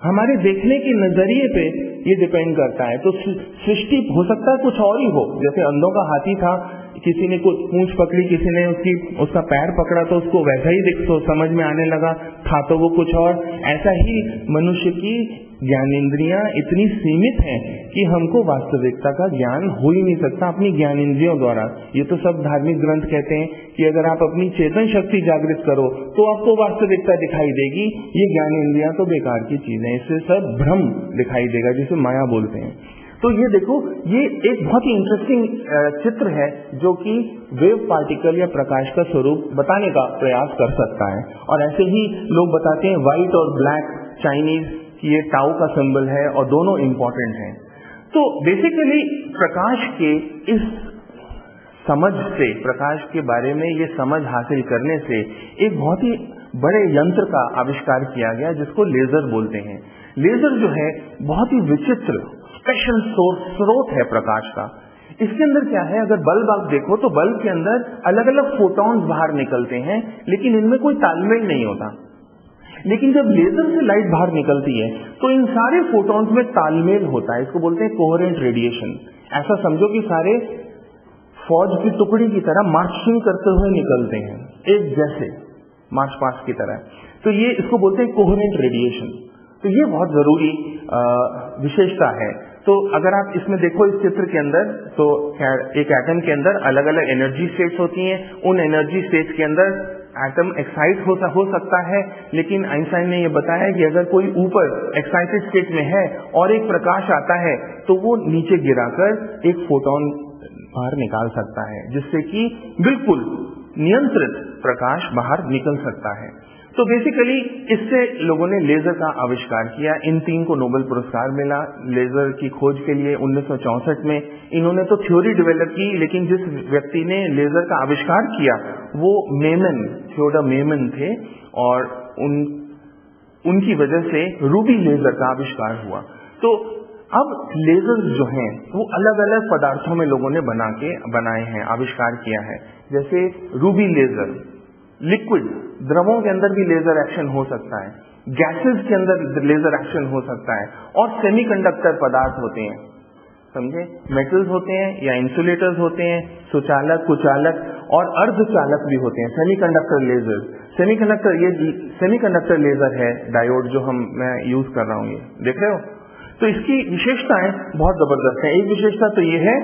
हमारे देखने के नजरिए पे ये डिपेंड करता है। तो सृष्टि हो सकता है कुछ और ही हो, जैसे अंधों का हाथी था, किसी ने कुछ पूंछ पकड़ी, किसी ने उसका पैर पकड़ा तो उसको वैसा ही तो समझ में आने लगा, था तो वो कुछ और। ऐसा ही मनुष्य की ज्ञानेंद्रियां इतनी सीमित हैं कि हमको वास्तविकता का ज्ञान हो ही नहीं सकता अपनी ज्ञानेंद्रियों द्वारा। ये तो सब धार्मिक ग्रंथ कहते हैं कि अगर आप अपनी चेतन शक्ति जागृत करो तो आपको वास्तविकता दिखाई देगी। ये ज्ञानेंद्रियां तो बेकार की चीज है, इससे सब भ्रम दिखाई देगा, जिसे माया बोलते हैं। तो ये देखो, ये एक बहुत ही इंटरेस्टिंग चित्र है जो कि वेव पार्टिकल या प्रकाश का स्वरूप बताने का प्रयास कर सकता है। और ऐसे ही लोग बताते हैं व्हाइट और ब्लैक चाइनीज कि ये टाउ का सिंबल है, और दोनों इंपॉर्टेंट हैं। तो बेसिकली प्रकाश के इस समझ से, प्रकाश के बारे में ये समझ हासिल करने से एक बहुत ही बड़े यंत्र का आविष्कार किया गया जिसको लेजर बोलते हैं। लेजर जो है बहुत ही विचित्र स्पेशल स्रोत है प्रकाश का। इसके अंदर क्या है, अगर बल्ब आप देखो तो बल्ब के अंदर अलग अलग फोटॉन्स बाहर निकलते हैं, लेकिन इनमें कोई तालमेल नहीं होता। लेकिन जब लेजर से लाइट बाहर निकलती है तो इन सारे फोटॉन्स में तालमेल होता है, इसको बोलते हैं कोहेरेंट रेडिएशन। ऐसा समझो कि सारे फौज की टुकड़ी की तरह मार्चिंग करते हुए निकलते हैं, एक जैसे मार्च पास्ट की तरह। तो ये इसको बोलते हैं कोहेरेंट रेडिएशन। तो ये बहुत जरूरी विशेषता है तो अगर आप इसमें देखो इस चित्र के अंदर, तो एक एटम के अंदर अलग अलग एनर्जी स्टेट्स होती हैं। उन एनर्जी स्टेट्स के अंदर एटम एक्साइट हो सकता है, लेकिन आइंस्टाइन ने यह बताया कि अगर कोई ऊपर एक्साइटेड स्टेट में है और एक प्रकाश आता है तो वो नीचे गिराकर एक फोटोन बाहर निकाल सकता है, जिससे कि बिल्कुल नियंत्रित प्रकाश बाहर निकल सकता है। तो बेसिकली इससे लोगों ने लेजर का आविष्कार किया। इन 3 को नोबेल पुरस्कार मिला लेजर की खोज के लिए 1964 में। इन्होंने तो थ्योरी डेवलप की, लेकिन जिस व्यक्ति ने लेजर का आविष्कार किया वो मेमन, थियोडोर मेमन थे, और उनकी वजह से रूबी लेजर का आविष्कार हुआ। तो अब लेजर जो हैं वो अलग अलग पदार्थों में लोगों ने बनाए हैं, आविष्कार किया है। जैसे रूबी लेजर, लिक्विड द्रवों के अंदर भी लेजर एक्शन हो सकता है, गैसेस के अंदर लेजर एक्शन हो सकता है, और सेमीकंडक्टर पदार्थ होते हैं, समझे, मेटल्स होते हैं या इंसुलेटर्स होते हैं, सुचालक, कुचालक और अर्धचालक भी होते हैं, सेमीकंडक्टर लेजर। सेमीकंडक्टर लेजर है डायोड जो मैं यूज कर रहा हूं, ये देख रहे हो। तो इसकी विशेषताएं बहुत जबरदस्त है। एक विशेषता तो ये है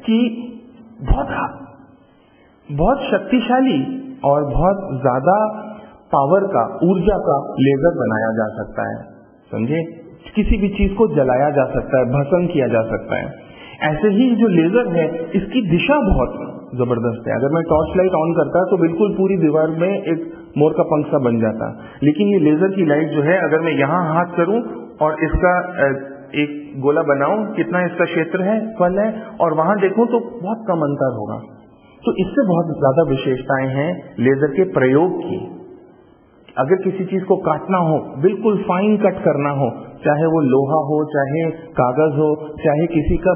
कि बहुत शक्तिशाली और बहुत ज्यादा पावर का, ऊर्जा का लेजर बनाया जा सकता है, समझे। किसी भी चीज को जलाया जा सकता है, भस्म किया जा सकता है। ऐसे ही जो लेजर है इसकी दिशा बहुत जबरदस्त है। अगर मैं टॉर्च लाइट ऑन करता तो बिल्कुल पूरी दीवार में एक मोर का पंख सा बन जाता, लेकिन ये लेजर की लाइट जो है, अगर मैं यहाँ हाथ करूं और इसका एक गोला बनाऊं, कितना इसका क्षेत्र है, फल है, और वहां देखूं तो बहुत कम अंतर होगा। तो इससे बहुत ज्यादा विशेषताएं हैं लेजर के प्रयोग की। अगर किसी चीज को काटना हो, बिल्कुल फाइन कट करना हो, चाहे वो लोहा हो, चाहे कागज हो, चाहे किसी का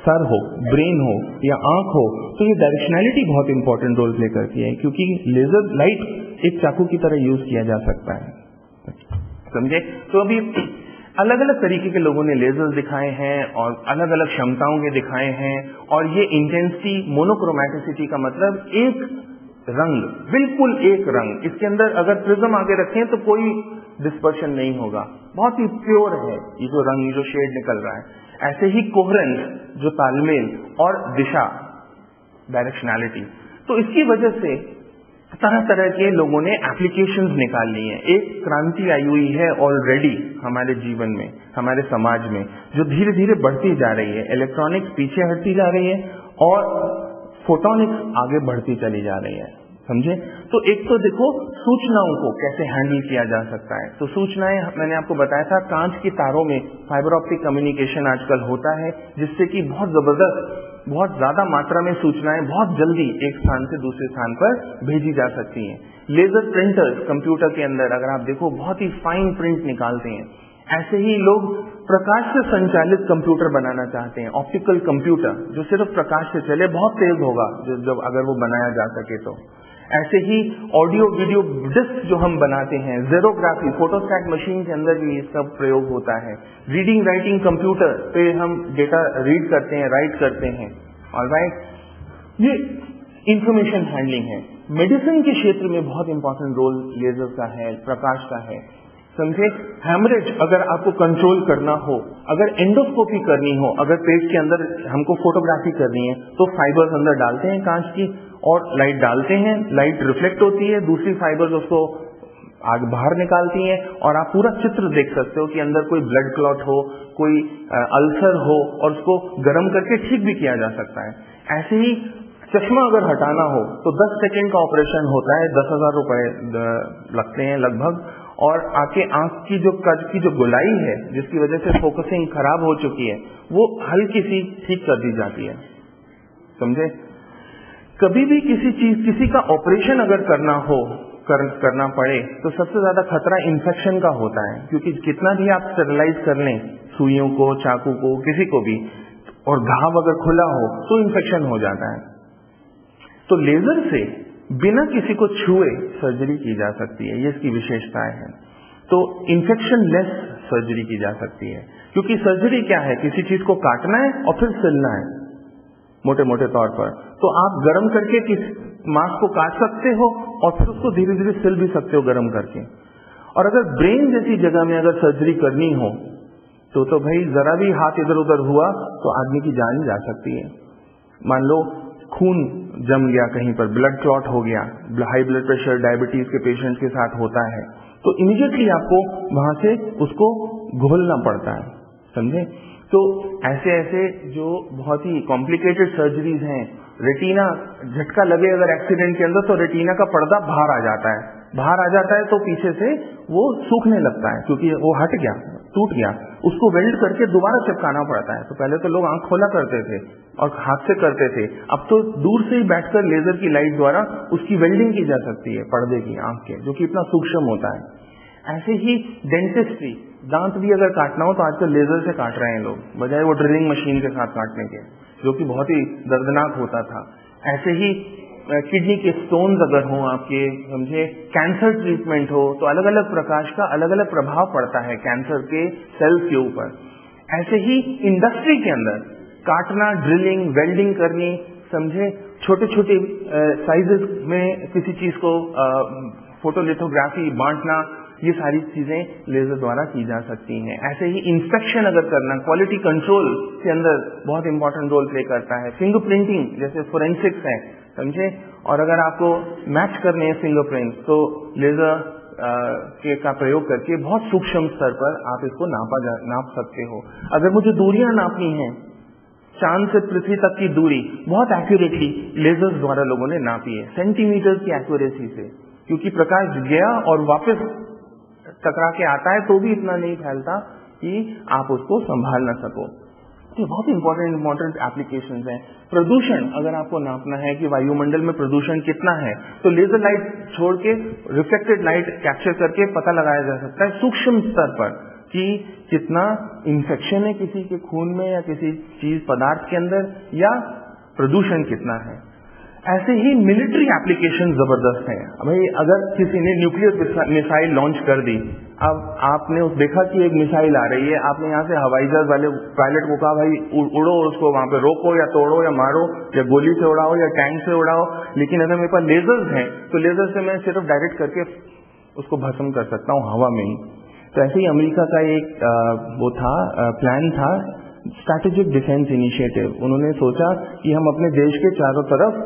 सर हो, ब्रेन हो या आंख हो, तो ये डायरेक्शनैलिटी बहुत इंपॉर्टेंट रोल प्ले करती है, क्योंकि लेजर लाइट एक चाकू की तरह यूज किया जा सकता है, समझे। तो अभी अलग अलग तरीके के लोगों ने लेजर्स दिखाए हैं और अलग अलग क्षमताओं के दिखाए हैं। और ये इंटेंसिटी, मोनोक्रोमेटिसिटी का मतलब एक रंग, बिल्कुल एक रंग, इसके अंदर अगर प्रिज्म आगे रखें तो कोई डिस्पर्शन नहीं होगा, बहुत ही प्योर है ये जो रंग, जो शेड निकल रहा है। ऐसे ही कोहेरेंस, जो तालमेल, और दिशा, डायरेक्शनैलिटी। तो इसकी वजह से तरह तरह के लोगों ने एप्लीकेशंस निकाल ली हैं। एक क्रांति आई हुई है ऑलरेडी हमारे जीवन में, हमारे समाज में, जो धीरे धीरे बढ़ती जा रही है। इलेक्ट्रॉनिक्स पीछे हटती जा रही है और फोटोनिक्स आगे बढ़ती चली जा रही है, समझे। तो एक तो देखो सूचनाओं को कैसे हैंडल किया जा सकता है। तो सूचनाएं, मैंने आपको बताया था, कांच की तारों में फाइबर ऑप्टिक कम्युनिकेशन आजकल होता है, जिससे कि बहुत जबरदस्त, बहुत ज्यादा मात्रा में सूचनाएं बहुत जल्दी एक स्थान से दूसरे स्थान पर भेजी जा सकती हैं। लेजर प्रिंटर्स कंप्यूटर के अंदर अगर आप देखो बहुत ही फाइन प्रिंट निकालते हैं। ऐसे ही लोग प्रकाश से संचालित कंप्यूटर बनाना चाहते हैं, ऑप्टिकल कंप्यूटर जो सिर्फ प्रकाश से चले, बहुत तेज होगा जब अगर वो बनाया जा सके तो। ऐसे ही ऑडियो वीडियो डिस्क जो हम बनाते हैं, ज़ेरोग्राफी, फोटोस्टैट मशीन के अंदर भी इसका प्रयोग होता है। रीडिंग राइटिंग कंप्यूटर पे हम डेटा रीड करते हैं, राइट करते हैं, ऑलराइट। ये इंफॉर्मेशन हैंडलिंग है। मेडिसिन के क्षेत्र में बहुत इंपॉर्टेंट रोल लेजर का है, प्रकाश का है, समझे। हैमरेज अगर आपको कंट्रोल करना हो, अगर एंडोस्कोपी करनी हो, अगर पेट के अंदर हमको फोटोग्राफी करनी है, तो फाइबर्स अंदर डालते हैं कांच की और लाइट डालते हैं, लाइट रिफ्लेक्ट होती है, दूसरी फाइबर्स उसको आगे बाहर निकालती हैं और आप पूरा चित्र देख सकते हो कि अंदर कोई ब्लड क्लॉट हो, कोई अल्सर हो, और उसको गर्म करके ठीक भी किया जा सकता है। ऐसे ही चश्मा अगर हटाना हो तो 10 सेकेंड का ऑपरेशन होता है, 10,000 रुपए लगते हैं लगभग, और आके आंख की जो गोलाई है, जिसकी वजह से फोकसिंग खराब हो चुकी है, वो हल्की सी ठीक कर दी जाती है, समझे। कभी भी किसी का ऑपरेशन अगर करना पड़े तो सबसे ज्यादा खतरा इन्फेक्शन का होता है, क्योंकि कितना भी आप स्टेरिलाइज कर लें सुइयों को, चाकू को, किसी को भी, और घाव अगर खुला हो तो इन्फेक्शन हो जाता है। तो लेजर से बिना किसी को छुए सर्जरी की जा सकती है, ये इसकी विशेषताएं हैं। तो इन्फेक्शन लेस सर्जरी की जा सकती है, क्योंकि सर्जरी क्या है, किसी चीज को काटना है और फिर सिलना है, मोटे मोटे तौर पर। तो आप गर्म करके किस मांस को काट सकते हो और फिर उसको धीरे धीरे सिल भी सकते हो गर्म करके। और अगर ब्रेन जैसी जगह में अगर सर्जरी करनी हो तो भाई जरा भी हाथ इधर उधर हुआ तो आदमी की जान जा सकती है। मान लो खून जम गया कहीं पर, ब्लड क्लॉट हो गया, हाई ब्लड प्रेशर डायबिटीज के पेशेंट के साथ होता है, तो इमीडिएटली आपको वहां से उसको घोलना पड़ता है, समझे। तो ऐसे ऐसे जो बहुत ही कॉम्प्लिकेटेड सर्जरीज हैं, रेटिना झटका लगे अगर एक्सीडेंट के अंदर तो रेटिना का पर्दा बाहर आ जाता है, बाहर आ जाता है तो पीछे से वो सूखने लगता है क्योंकि वो हट गया, टूट गया, उसको वेल्ड करके दोबारा चिपकाना पड़ता है। तो पहले तो लोग आंख खोला करते थे और हाथ से करते थे, अब तो दूर से ही बैठकर लेजर की लाइट द्वारा उसकी वेल्डिंग की जा सकती है पर्दे की, आंख के, जो कि इतना सूक्ष्म होता है। ऐसे ही डेंटिस्ट्री, दांत भी अगर काटना हो तो आजकल लेजर से काट रहे हैं लोग, बजाय वो ड्रिलिंग मशीन के साथ काटने के, जो कि बहुत ही दर्दनाक होता था। ऐसे ही किडनी के स्टोन्स अगर हो आपके, समझे, कैंसर ट्रीटमेंट हो, तो अलग अलग प्रकाश का अलग अलग प्रभाव पड़ता है कैंसर के सेल्स के ऊपर। ऐसे ही इंडस्ट्री के अंदर काटना, ड्रिलिंग, वेल्डिंग करनी, समझे, छोटे छोटे साइजेस में किसी चीज को फोटोलिथोग्राफी बांटना, ये सारी चीजें लेजर द्वारा की जा सकती हैं। ऐसे ही इंस्पेक्शन अगर करना, क्वालिटी कंट्रोल के अंदर बहुत इंपॉर्टेंट रोल प्ले करता है। फिंगरप्रिंटिंग जैसे फोरेंसिक्स है, समझे, और अगर आपको मैच करने हैं फिंगरप्रिंट तो लेजर का प्रयोग करके बहुत सूक्ष्म स्तर पर आप इसको नाप सकते हो। अगर मुझे दूरियां नापनी है, चांद से पृथ्वी तक की दूरी बहुत एक्यूरेटली लेजर्स द्वारा लोगों ने नापी है, सेंटीमीटर की एक्यूरेसी से, क्योंकि प्रकाश गया और वापस टकरा के आता है तो भी इतना नहीं फैलता कि आप उसको संभाल ना सको। तो बहुत इंपॉर्टेंट एप्लीकेशंस हैं। प्रदूषण अगर आपको नापना है कि वायुमंडल में प्रदूषण कितना है, तो लेजर लाइट छोड़ के रिफ्लेक्टेड लाइट कैप्चर करके पता लगाया जा सकता है सूक्ष्म स्तर पर कि कितना इन्फेक्शन है किसी के खून में या किसी चीज पदार्थ के अंदर, या प्रदूषण कितना है। ऐसे ही मिलिट्री एप्लीकेशन जबरदस्त हैं। भाई अगर किसी ने न्यूक्लियर मिसाइल लॉन्च कर दी, अब आपने देखा कि एक मिसाइल आ रही है, आपने यहाँ से हवाई जहाज वाले पायलट को कहा भाई उड़ो, उसको वहां पे रोको या तोड़ो या मारो या गोली से उड़ाओ या टैंक से उड़ाओ, लेकिन अगर मेरे पास लेजर्स हैं तो लेजर से मैं सिर्फ डायरेक्ट करके उसको भस्म कर सकता हूँ हवा में ही। तो ऐसे ही अमेरिका का एक प्लान था, स्ट्रैटेजिक डिफेंस इनिशिएटिव। उन्होंने सोचा कि हम अपने देश के चारों तरफ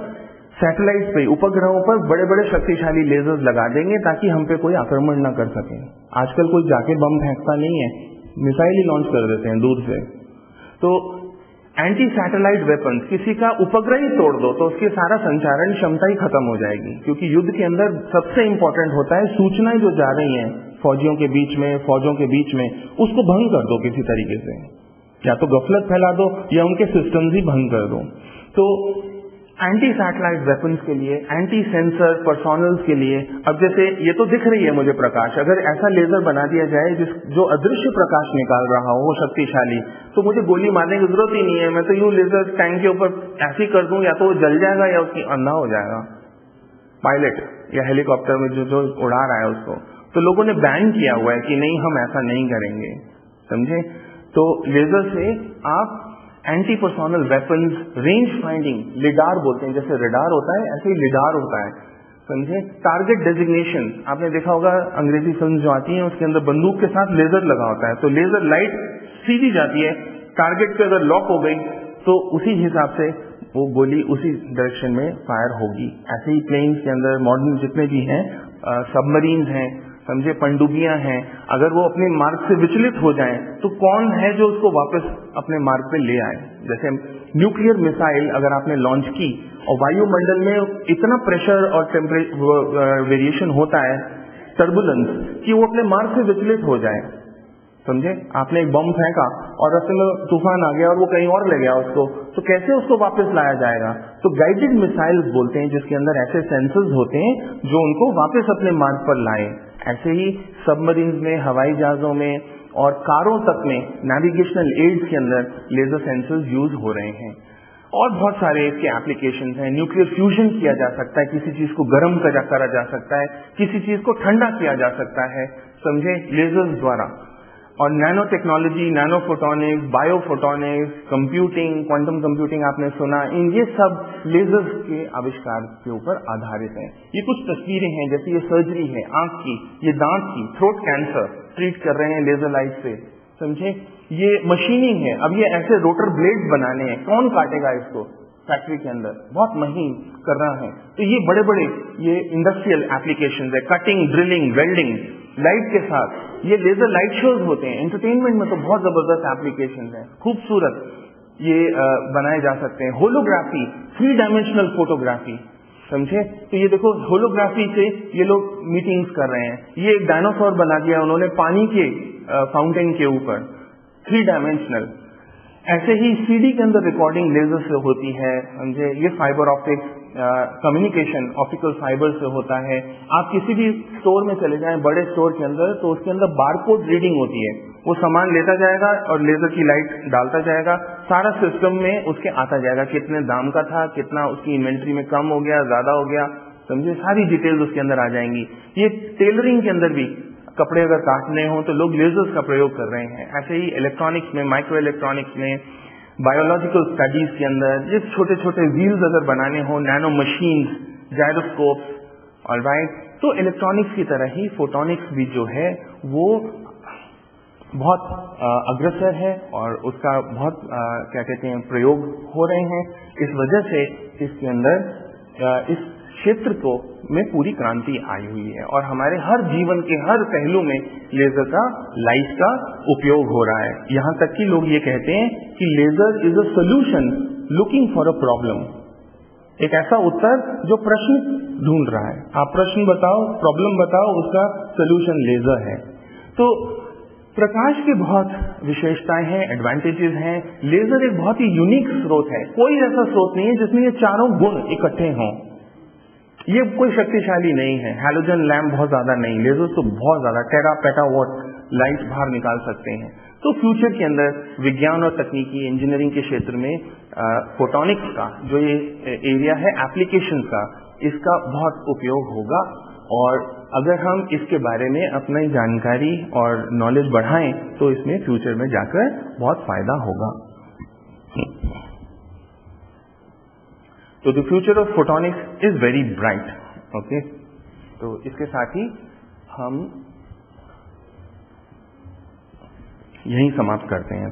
सैटेलाइट पे, उपग्रहों पर बड़े बड़े शक्तिशाली लेजर्स लगा देंगे ताकि हम पे कोई आक्रमण ना कर सके। आजकल कोई जाके बम फेंकता नहीं है, मिसाइल ही लॉन्च कर देते हैं दूर से। तो एंटी सैटेलाइट वेपन्स, किसी का उपग्रह ही तोड़ दो तो उसकी सारा संचारण क्षमता ही खत्म हो जाएगी, क्योंकि युद्ध के अंदर सबसे इंपॉर्टेंट होता है सूचनाएं जो जा रही हैं फौजियों के बीच में, फौजों के बीच में, उसको भंग कर दो किसी तरीके से, या तो गफलत फैला दो या उनके सिस्टम्स ही भंग कर दो। तो एंटी सैटेलाइट वेपन्स के लिए, एंटी सेंसर पर्सोनल्स के लिए, अब जैसे ये तो दिख रही है मुझे प्रकाश, अगर ऐसा लेजर बना दिया जाए जो अदृश्य प्रकाश निकाल रहा हो शक्तिशाली, तो मुझे गोली मारने की जरूरत ही नहीं है। मैं तो यूं लेजर टैंक के ऊपर ऐसे ही कर दूं, या तो वो जल जाएगा या उसकी अंधा हो जाएगा पायलट या हेलीकॉप्टर में जो उड़ा रहा है उसको। तो लोगों ने बैन किया हुआ है कि नहीं, हम ऐसा नहीं करेंगे, समझे। तो लेजर से आप anti personnel weapons, range finding, lidar बोलते हैं, जैसे रेडार होता है ऐसे ही लिडार होता है, समझे। टारगेट डेजिग्नेशन, आपने देखा होगा अंग्रेजी फिल्म जो आती है उसके अंदर बंदूक के साथ लेजर लगा होता है, तो लेजर लाइट सीधी जाती है, टारगेट पे अगर लॉक हो गई तो उसी हिसाब से वो गोली उसी डायरेक्शन में फायर होगी। ऐसे ही प्लेन्स के अंदर मॉडर्न जितने भी हैं, सबमरीन्स हैं, समझे, पनडुब्बियां हैं, अगर वो अपने मार्ग से विचलित हो जाएं तो कौन है जो उसको वापस अपने मार्ग पे ले आए। जैसे न्यूक्लियर मिसाइल अगर आपने लॉन्च की और वायुमंडल में इतना प्रेशर और टेम्परेचर वेरिएशन होता है, टर्बुलेंस, कि वो अपने मार्ग से विचलित हो जाए, समझे। आपने एक बम फेंका और रास्ते में तूफान आ गया और वो कहीं और ले गया उसको, तो कैसे उसको वापस लाया जाएगा। तो गाइडेड मिसाइल्स बोलते हैं, जिसके अंदर ऐसे सेंसर्स होते हैं जो उनको वापस अपने मार्ग पर लाए। ऐसे ही सबमरीन्स में, हवाई जहाजों में और कारों तक में नेविगेशनल एड्स के अंदर लेजर सेंसर्स यूज हो रहे हैं। और बहुत सारे इसके एप्लीकेशंस हैं। न्यूक्लियर फ्यूजन किया जा सकता है, किसी चीज को गर्म करा जा सकता है, किसी चीज को ठंडा किया जा सकता है, समझे, लेजर्स द्वारा। और nanotechnology, nanophotonics, biophotonics, computing, quantum computing आपने सुना, इन ये सब लेजर्स के आविष्कार के ऊपर आधारित हैं। ये कुछ तस्वीरें हैं, जैसे ये सर्जरी है आंख की, ये दांत की, थ्रोट कैंसर ट्रीट कर रहे हैं लेजर लाइट से, समझे? ये मशीनिंग है। अब ये ऐसे रोटर ब्लेड बनाने हैं, कौन काटेगा इसको? फैक्ट्री के अंदर बहुत महीन कर रहा है। तो ये बड़े बड़े ये इंडस्ट्रियल एप्लीकेशंस है, कटिंग, ड्रिलिंग, वेल्डिंग, लाइट के साथ ये लेजर लाइट शोज होते हैं। एंटरटेनमेंट में तो बहुत जबरदस्त एप्लीकेशंस हैं, खूबसूरत ये बनाए जा सकते हैं। होलोग्राफी, 3 डायमेंशनल फोटोग्राफी, समझे? तो ये देखो होलोग्राफी से ये लोग मीटिंग्स कर रहे हैं। ये एक डायनासोर बना दिया उन्होंने पानी के फाउंटेन के ऊपर, 3 डायमेंशनल। ऐसे ही सीडी के अंदर रिकॉर्डिंग लेजर से होती है, समझे? ये fibre optics communication optical fibre से होता है। आप किसी भी स्टोर में चले जाएं, बड़े स्टोर के अंदर, तो उसके अंदर बारकोड रीडिंग होती है। वो सामान लेता जाएगा और लेजर की लाइट डालता जाएगा, सारा सिस्टम में उसके आता जाएगा कितने दाम का था, कितना उसकी इन्वेंट्री में कम हो गया, ज्यादा हो गया, समझे? सारी डिटेल्स उसके अंदर आ जाएंगी। ये टेलरिंग के अंदर भी कपड़े अगर काटने हो तो लोग लेजर्स का प्रयोग कर रहे हैं। ऐसे ही इलेक्ट्रॉनिक्स में, माइक्रो इलेक्ट्रॉनिक्स में, बायोलॉजिकल स्टडीज के अंदर जिस छोटे छोटे व्हील्स अगर बनाने हो, नैनो मशीन्स, जायरोस्कोप्स, ऑलराइट, तो इलेक्ट्रॉनिक्स की तरह ही फोटोनिक्स भी जो है वो बहुत अग्रसर है और उसका बहुत क्या कहते हैं प्रयोग हो रहे हैं। इस वजह से इसके अंदर इस क्षेत्र को में पूरी क्रांति आई हुई है और हमारे हर जीवन के हर पहलू में लेजर का, लाइट का उपयोग हो रहा है। यहाँ तक कि लोग ये कहते हैं कि laser is a solution looking for a problem, एक ऐसा उत्तर जो प्रश्न ढूंढ रहा है। आप प्रश्न बताओ, प्रॉब्लम बताओ, उसका सोल्यूशन लेजर है। तो प्रकाश की बहुत विशेषताएं हैं, एडवांटेजेस हैं। लेजर एक बहुत ही यूनिक स्रोत है, कोई ऐसा स्रोत नहीं है जिसमें ये चारों गुण इकट्ठे हों। ये कोई शक्तिशाली नहीं है, हैलोजन लैम्प बहुत ज्यादा नहीं, लेजर तो बहुत ज्यादा टेरा पेटावाट लाइट बाहर निकाल सकते हैं। तो फ्यूचर के अंदर विज्ञान और तकनीकी इंजीनियरिंग के क्षेत्र में फोटोनिक्स का जो ये एरिया है एप्लीकेशन का, इसका बहुत उपयोग होगा और अगर हम इसके बारे में अपनी जानकारी और नॉलेज बढ़ाएं तो इसमें फ्यूचर में जाकर बहुत फायदा होगा। तो the future of photonics is very bright. Okay, तो इसके साथ ही हम यहीं समाप्त करते हैं।